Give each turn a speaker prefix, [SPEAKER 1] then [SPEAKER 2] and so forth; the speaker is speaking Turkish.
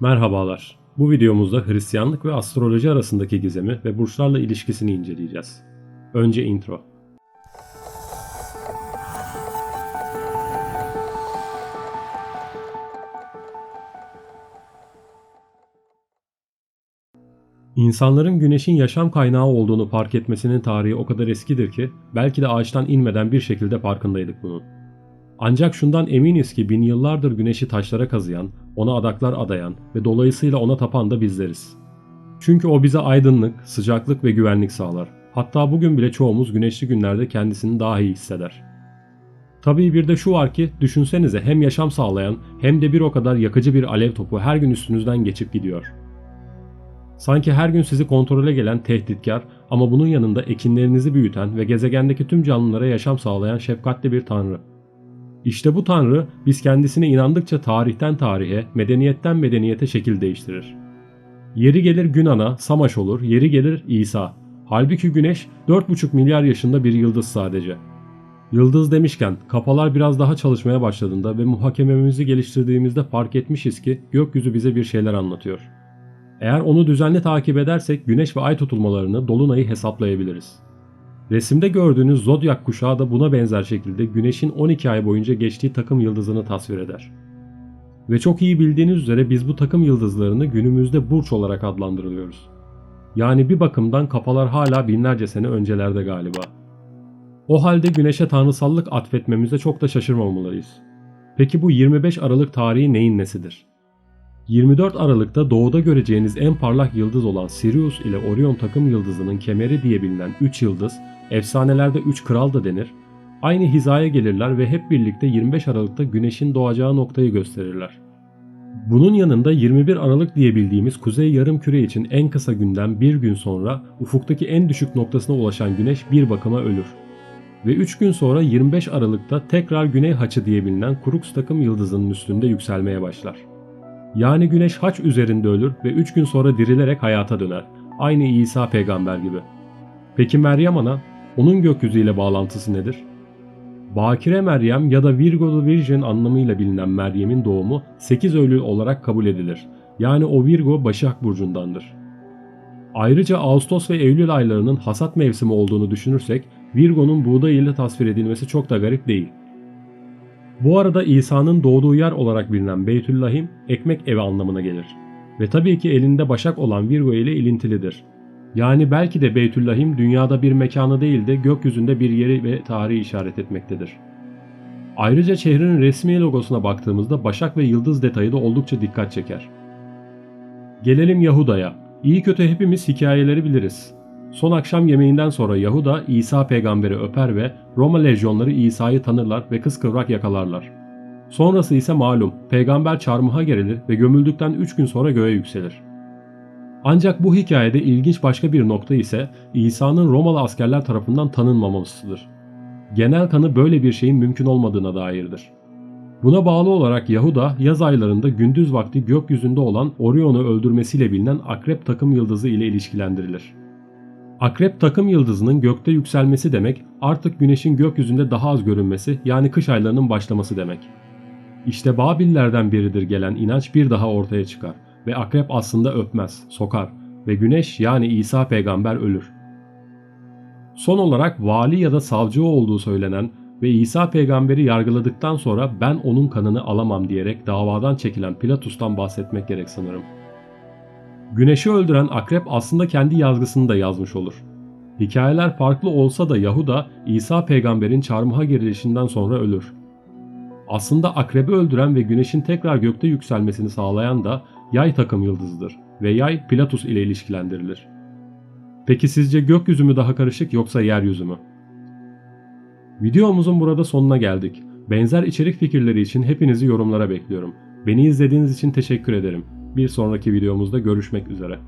[SPEAKER 1] Merhabalar. Bu videomuzda Hristiyanlık ve astroloji arasındaki gizemi ve burçlarla ilişkisini inceleyeceğiz. Önce intro. İnsanların güneşin yaşam kaynağı olduğunu fark etmesinin tarihi o kadar eskidir ki belki de ağaçtan inmeden bir şekilde farkındaydık bunun. Ancak şundan eminiz ki bin yıllardır güneşi taşlara kazıyan, ona adaklar adayan ve dolayısıyla ona tapan da bizleriz. Çünkü o bize aydınlık, sıcaklık ve güvenlik sağlar. Hatta bugün bile çoğumuz güneşli günlerde kendisini daha iyi hisseder. Tabii bir de şu var ki düşünsenize hem yaşam sağlayan hem de bir o kadar yakıcı bir alev topu her gün üstünüzden geçip gidiyor. Sanki her gün sizi kontrole gelen tehditkar ama bunun yanında ekinlerinizi büyüten ve gezegendeki tüm canlılara yaşam sağlayan şefkatli bir tanrı. İşte bu tanrı biz kendisine inandıkça tarihten tarihe, medeniyetten medeniyete şekil değiştirir. Yeri gelir Günan'a, Samaş olur, yeri gelir İsa. Halbuki Güneş 4,5 milyar yaşında bir yıldız sadece. Yıldız demişken kafalar biraz daha çalışmaya başladığında ve muhakememizi geliştirdiğimizde fark etmişiz ki gökyüzü bize bir şeyler anlatıyor. Eğer onu düzenli takip edersek Güneş ve Ay tutulmalarını, Dolunay'ı hesaplayabiliriz. Resimde gördüğünüz zodyak kuşağı da buna benzer şekilde Güneş'in 12 ay boyunca geçtiği takım yıldızını tasvir eder. Ve çok iyi bildiğiniz üzere biz bu takım yıldızlarını günümüzde burç olarak adlandırılıyoruz. Yani bir bakımdan kafalar hala binlerce sene öncelerde galiba. O halde Güneş'e tanrısallık atfetmemize çok da şaşırmamalıyız. Peki bu 25 Aralık tarihi neyin nesidir? 24 Aralık'ta doğuda göreceğiniz en parlak yıldız olan Sirius ile Orion takım yıldızının kemeri diye bilinen 3 yıldız, efsanelerde 3 kral da denir, aynı hizaya gelirler ve hep birlikte 25 Aralık'ta Güneş'in doğacağı noktayı gösterirler. Bunun yanında 21 Aralık diye bildiğimiz Kuzey Yarımküre için en kısa günden bir gün sonra ufuktaki en düşük noktasına ulaşan Güneş bir bakıma ölür. Ve 3 gün sonra 25 Aralık'ta tekrar Güney Haçı diye bilinen Crux takım yıldızının üstünde yükselmeye başlar. Yani Güneş haç üzerinde ölür ve 3 gün sonra dirilerek hayata döner. Aynı İsa peygamber gibi. Peki Meryem Ana, onun gökyüzüyle bağlantısı nedir? Bakire Meryem ya da Virgolu Virgin anlamıyla bilinen Meryem'in doğumu 8 Eylül olarak kabul edilir. Yani o Virgo Başak Burcu'ndandır. Ayrıca Ağustos ve Eylül aylarının hasat mevsimi olduğunu düşünürsek Virgo'nun buğday ile tasvir edilmesi çok da garip değil. Bu arada İsa'nın doğduğu yer olarak bilinen Beytüllahim, ekmek evi anlamına gelir. Ve tabii ki elinde başak olan Virgo ile ilintilidir. Yani belki de Beytüllahim dünyada bir mekanı değil de gökyüzünde bir yeri ve tarihi işaret etmektedir. Ayrıca şehrin resmi logosuna baktığımızda başak ve yıldız detayı da oldukça dikkat çeker. Gelelim Yahuda'ya. İyi kötü hepimiz hikayeleri biliriz. Son akşam yemeğinden sonra Yahuda İsa peygamberi öper ve Roma lejyonları İsa'yı tanırlar ve kıskıvrak yakalarlar. Sonrası ise malum, peygamber çarmıha gerilir ve gömüldükten 3 gün sonra göğe yükselir. Ancak bu hikayede ilginç başka bir nokta ise İsa'nın Romalı askerler tarafından tanınmamasıdır. Genel kanı böyle bir şeyin mümkün olmadığına dairdir. Buna bağlı olarak Yahuda yaz aylarında gündüz vakti gökyüzünde olan Orion'u öldürmesiyle bilinen Akrep takım yıldızı ile ilişkilendirilir. Akrep takım yıldızının gökte yükselmesi demek artık güneşin gökyüzünde daha az görünmesi yani kış aylarının başlaması demek. İşte Babillerden biridir gelen inanç bir daha ortaya çıkar ve akrep aslında öpmez, sokar ve güneş yani İsa peygamber ölür. Son olarak vali ya da savcı olduğu söylenen ve İsa peygamberi yargıladıktan sonra ben onun kanını alamam diyerek davadan çekilen Pilatus'tan bahsetmek gerek sanırım. Güneşi öldüren akrep aslında kendi yazgısını da yazmış olur. Hikayeler farklı olsa da Yahuda İsa peygamberin çarmıha gerilişinden sonra ölür. Aslında akrebi öldüren ve güneşin tekrar gökte yükselmesini sağlayan da yay takım yıldızıdır ve yay Pilatus ile ilişkilendirilir. Peki sizce gökyüzü mü daha karışık yoksa yeryüzü mü? Videomuzun burada sonuna geldik. Benzer içerik fikirleri için hepinizi yorumlara bekliyorum. Beni izlediğiniz için teşekkür ederim. Bir sonraki videomuzda görüşmek üzere.